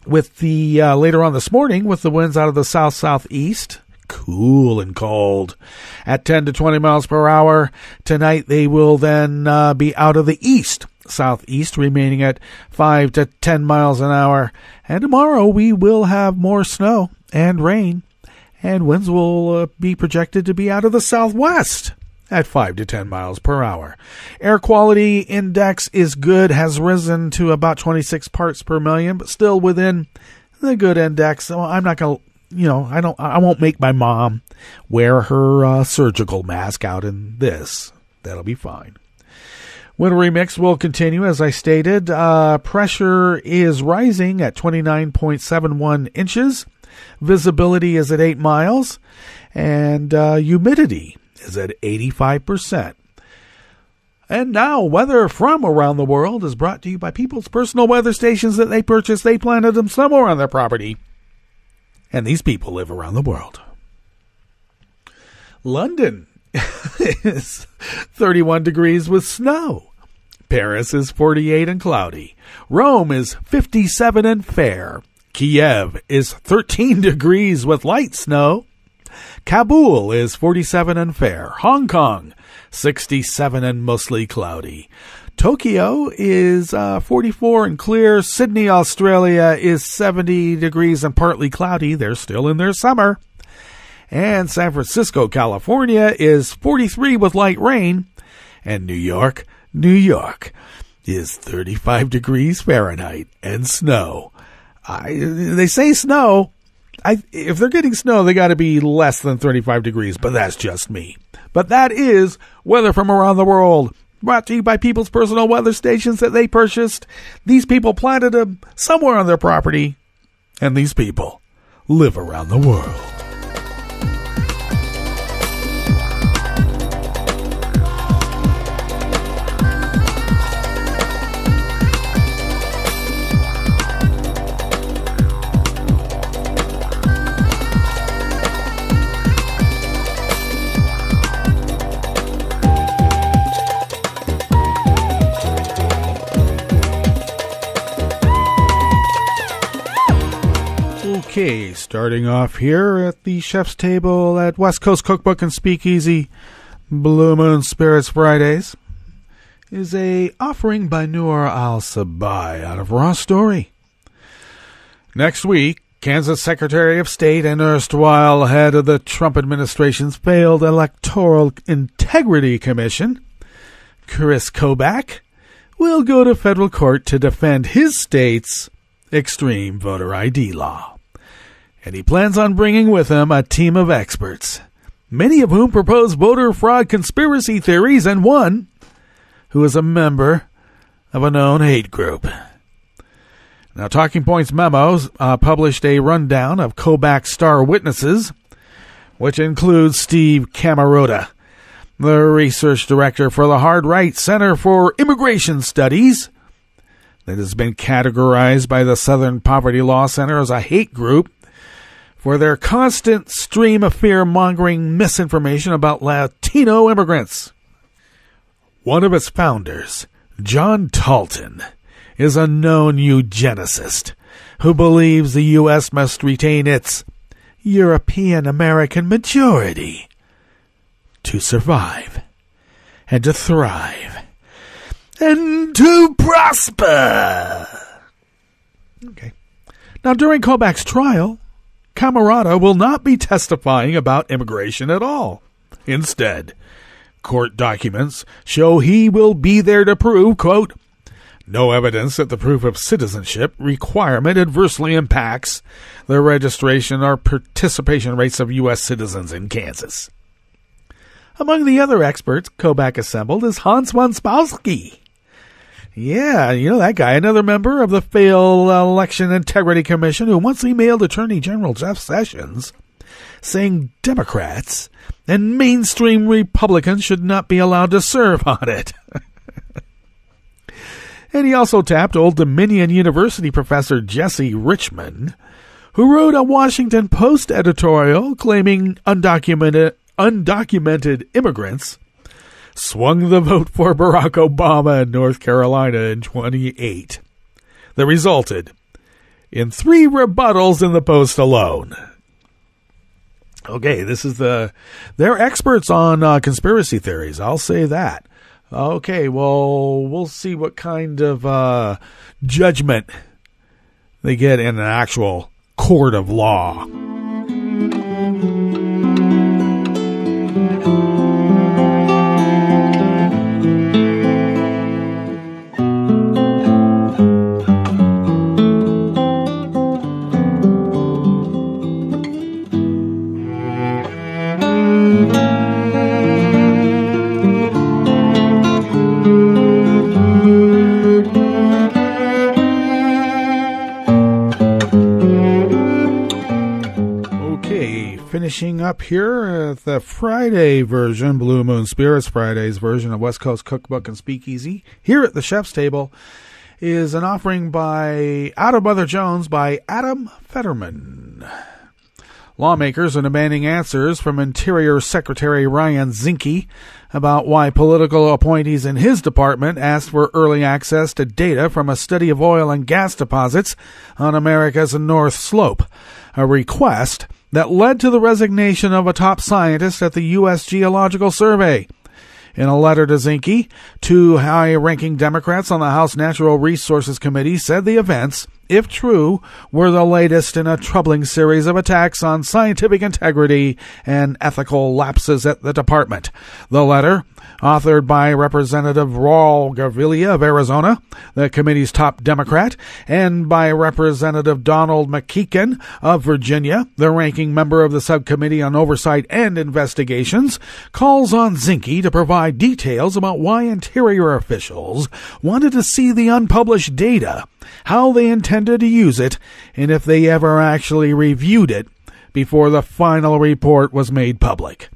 with the later on this morning with the winds out of the south-southeast. Cool and cold at 10 to 20 miles per hour. Tonight they will then be out of the east. Southeast remaining at 5 to 10 miles an hour. And tomorrow we will have more snow and rain. And winds will be projected to be out of the southwest at 5 to 10 miles per hour. Air quality index is good, has risen to about 26 parts per million, but still within the good index. So I'm not going to, I won't make my mom wear her surgical mask out in this. That'll be fine. Wintry mix will continue, as I stated. Pressure is rising at 29.71 inches. Visibility is at 8 miles. And humidity is at 85%. And now, weather from around the world is brought to you by people's personal weather stations that they purchased. They planted them somewhere on their property. And these people live around the world. London is 31 degrees with snow. Paris is 48 and cloudy. Rome is 57 and fair. Kiev is 13 degrees with light snow. Kabul is 47 and fair. Hong Kong, 67 and mostly cloudy. Tokyo is 44 and clear. Sydney, Australia is 70 degrees and partly cloudy. They're still in their summer. And San Francisco, California is 43 with light rain. And New York is 35 degrees Fahrenheit and snow. They say snow. If they're getting snow, they got to be less than 35 degrees, but that's just me. But that is weather from around the world, brought to you by people's personal weather stations that they purchased. These people planted them somewhere on their property, and these people live around the world. Okay, starting off here at the chef's table at West Coast Cookbook and Speakeasy, Blue Moon Spirits Fridays, is a offering by Noor Al-Sabai out of Raw Story. Next week, Kansas Secretary of State and erstwhile head of the Trump administration's failed Electoral Integrity Commission, Kris Kobach, will go to federal court to defend his state's extreme voter ID law. And he plans on bringing with him a team of experts, many of whom propose voter fraud conspiracy theories, and one who is a member of a known hate group. Now, Talking Points Memos published a rundown of Kobach's star witnesses, which includes Steve Camarota, the research director for the Hard Right Center for Immigration Studies, that has been categorized by the Southern Poverty Law Center as a hate group for their constant stream of fear-mongering misinformation about Latino immigrants. One of its founders, John Talton, is a known eugenicist who believes the U.S. must retain its European-American majority to survive and to thrive and to prosper. Okay. Now, during Kobach's trial, Camarata will not be testifying about immigration at all. Instead, court documents show he will be there to prove, quote, no evidence that the proof of citizenship requirement adversely impacts the registration or participation rates of U.S. citizens in Kansas. Among the other experts Kobach assembled is Hans von Spassky. Yeah, you know that guy, another member of the failed Election Integrity Commission who once emailed Attorney General Jeff Sessions saying Democrats and mainstream Republicans should not be allowed to serve on it. And he also tapped Old Dominion University professor Jesse Richmond, who wrote a Washington Post editorial claiming undocumented immigrants swung the vote for Barack Obama in North Carolina in 2008. That resulted in 3 rebuttals in the Post alone. Okay, this is they're experts on conspiracy theories, I'll say that. Okay, well, we'll see what kind of judgment they get in an actual court of law. Finishing up here, the Friday version, Blue Moon Spirits Fridays version of West Coast Cookbook and Speakeasy, here at the Chef's Table, is an offering by Out of Mother Jones by Adam Fetterman. Lawmakers are demanding answers from Interior Secretary Ryan Zinke about why political appointees in his department asked for early access to data from a study of oil and gas deposits on America's North Slope, a request that led to the resignation of a top scientist at the US Geological Survey. In a letter to Zinke, 2 high-ranking Democrats on the House Natural Resources Committee said the events, if true, were the latest in a troubling series of attacks on scientific integrity and ethical lapses at the department. The letter, authored by Representative Raul Gaviria of Arizona, the committee's top Democrat, and by Representative Donald McKeegan of Virginia, the ranking member of the Subcommittee on Oversight and Investigations, calls on Zinke to provide details about why Interior officials wanted to see the unpublished data, how they intended to use it, and if they ever actually reviewed it before the final report was made public.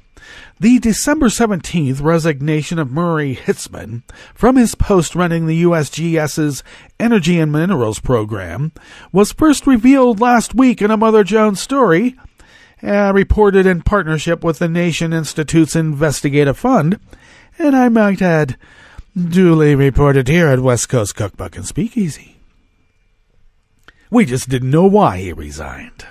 The December 17th resignation of Murray Hitzman from his post running the USGS's Energy and Minerals Program was first revealed last week in a Mother Jones story, reported in partnership with the Nation Institute's Investigative Fund, and I might add, duly reported here at West Coast Cookbook and Speakeasy. We just didn't know why he resigned.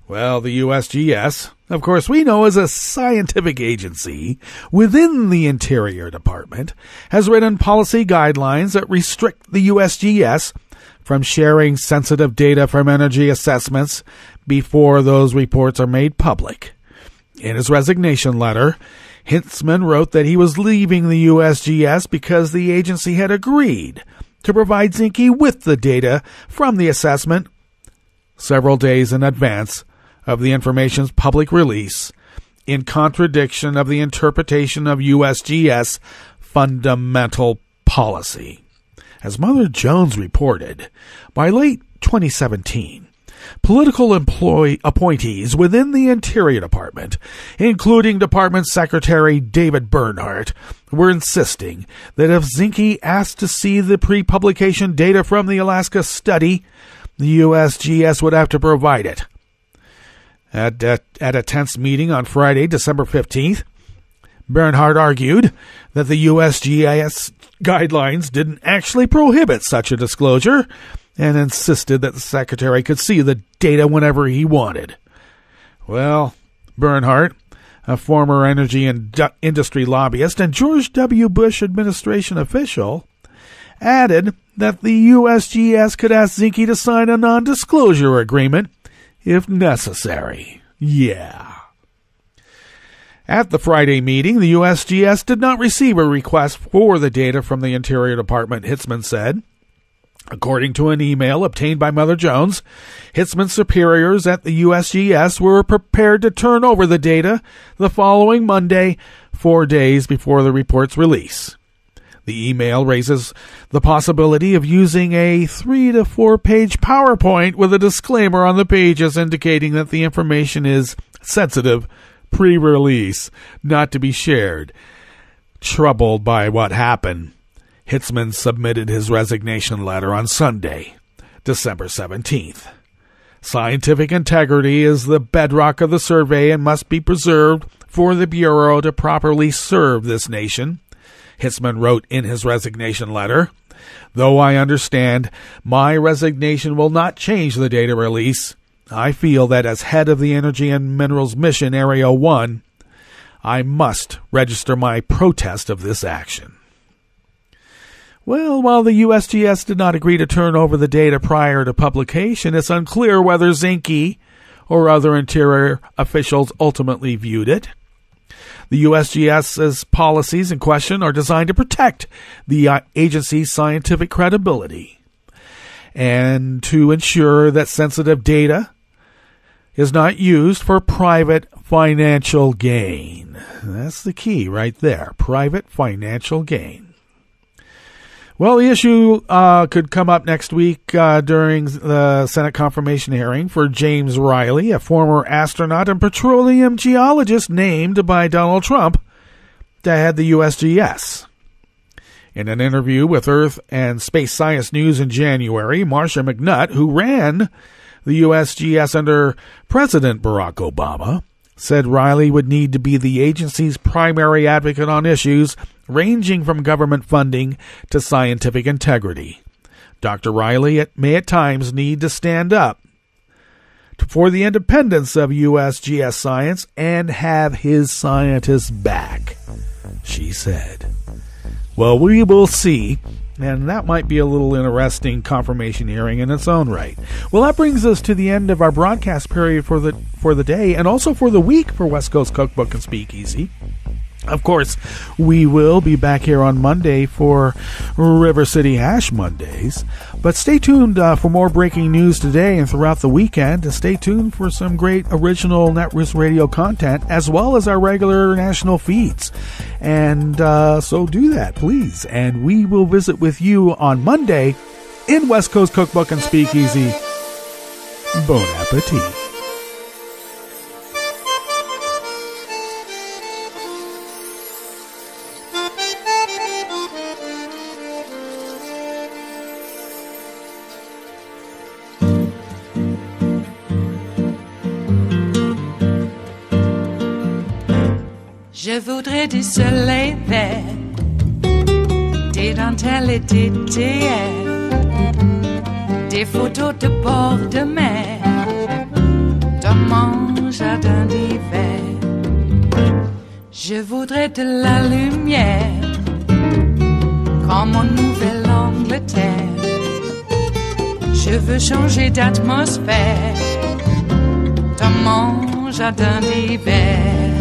Well, the USGS, of course, we know is a scientific agency within the Interior Department, has written policy guidelines that restrict the USGS from sharing sensitive data from energy assessments before those reports are made public. In his resignation letter, Hitzman wrote that he was leaving the USGS because the agency had agreed to provide Zinke with the data from the assessment several days in advance of the information's public release, in contradiction of the interpretation of USGS fundamental policy. As Mother Jones reported, by late 2017, political appointees within the Interior Department, including Department Secretary David Bernhardt, were insisting that if Zinke asked to see the pre-publication data from the Alaska study, the USGS would have to provide it. At a tense meeting on Friday, December 15th, Bernhardt argued that the USGS guidelines didn't actually prohibit such a disclosure and insisted that the Secretary could see the data whenever he wanted. Well, Bernhardt, a former energy and industry lobbyist and George W. Bush administration official, added that the USGS could ask Zinke to sign a non-disclosure agreement if necessary. Yeah. At the Friday meeting, the USGS did not receive a request for the data from the Interior Department, Hitzman said. According to an email obtained by Mother Jones, Hitzman's superiors at the USGS were prepared to turn over the data the following Monday, 4 days before the report's release. The email raises the possibility of using a 3 to 4 page PowerPoint with a disclaimer on the pages indicating that the information is sensitive, pre-release, not to be shared. Troubled by what happened, Hitzman submitted his resignation letter on Sunday, December 17th. Scientific integrity is the bedrock of the survey and must be preserved for the Bureau to properly serve this nation, Hitzman wrote in his resignation letter. Though I understand my resignation will not change the data release, I feel that as head of the Energy and Minerals Mission Area 1, I must register my protest of this action. Well, while the USGS did not agree to turn over the data prior to publication, it's unclear whether Zinke or other Interior officials ultimately viewed it. The USGS's policies in question are designed to protect the agency's scientific credibility and to ensure that sensitive data is not used for private financial gain. That's the key right there, private financial gain. Well, the issue could come up next week during the Senate confirmation hearing for James Riley, a former astronaut and petroleum geologist named by Donald Trump to head the USGS. In an interview with Earth and Space Science News in January, Marcia McNutt, who ran the USGS under President Barack Obama, said Riley would need to be the agency's primary advocate on issues ranging from government funding to scientific integrity. Dr. Riley may at times need to stand up for the independence of USGS science and have his scientists back, she said. Well, we will see, and that might be a little interesting confirmation hearing in its own right. Well, that brings us to the end of our broadcast period for the day and also for the week for West Coast Cookbook and Speakeasy. Of course, we will be back here on Monday for River City Hash Mondays. But stay tuned for more breaking news today and throughout the weekend. And stay tuned for some great original Netroots Radio content, as well as our regular national feeds. And so do that, please. And we will visit with you on Monday in West Coast Cookbook and Speakeasy. Bon appetit. Je voudrais du soleil vert, des dentelles et des théâtres, des photos de bord de mer, dans mon jardin d'hiver. Je voudrais de la lumière comme en Nouvelle-Angleterre. Je veux changer d'atmosphère dans mon jardin d'hiver.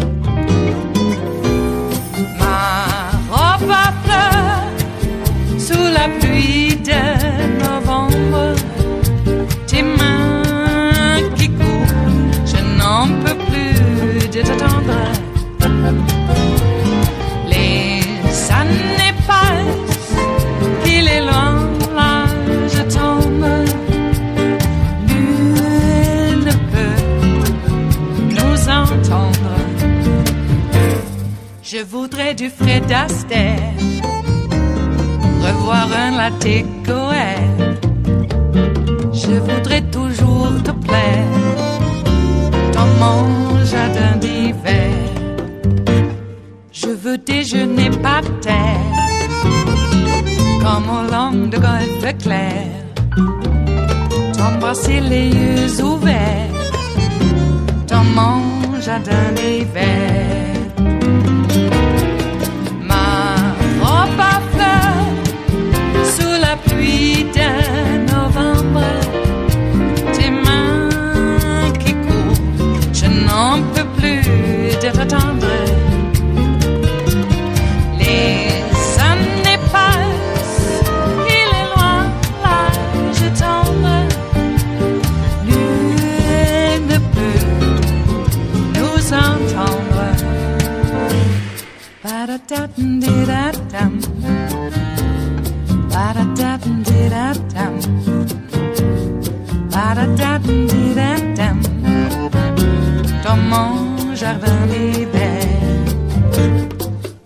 Ma robe à fleurs sous la pluie de novembre. Tes mains qui courent, je n'en peux plus de t'attendre. Les années passent, qu'il est loin, là je tombe. Nul ne peut nous entendre. Je voudrais du Fred Astaire, revoir un latte Goël. Je voudrais toujours te plaire dans mon jardin d'hiver. Je veux déjeuner par terre comme au long de golfe clair. T'embrasser les yeux ouverts dans mon jardin d'hiver. Ma robe à fleurs sous la pluie de novembre. Tes mains qui courent, je n'en peux plus de t'attendre. Les années passent, il est loin, là je tombe. Nul ne peut nous entendre. Ba-da-da-dum-di-da-dum. Ba-da-da-dum-di-da-dum. Ba-da-da-dum-di-da-dum. Dans mon jardin d'hiver.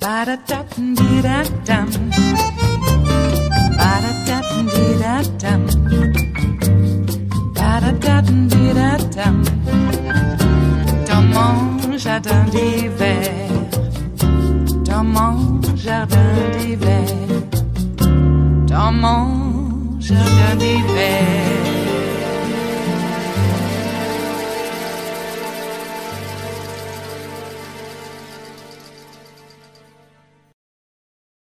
Ba-da-da-dum-di-da-dum. Ba-da-da-dum-di-da-dum. Ba-da-da-dum-di-da-dum. Dans mon jardin d'hiver. Dans mon jardin d'hiver. Dans mon jardin d'hiver.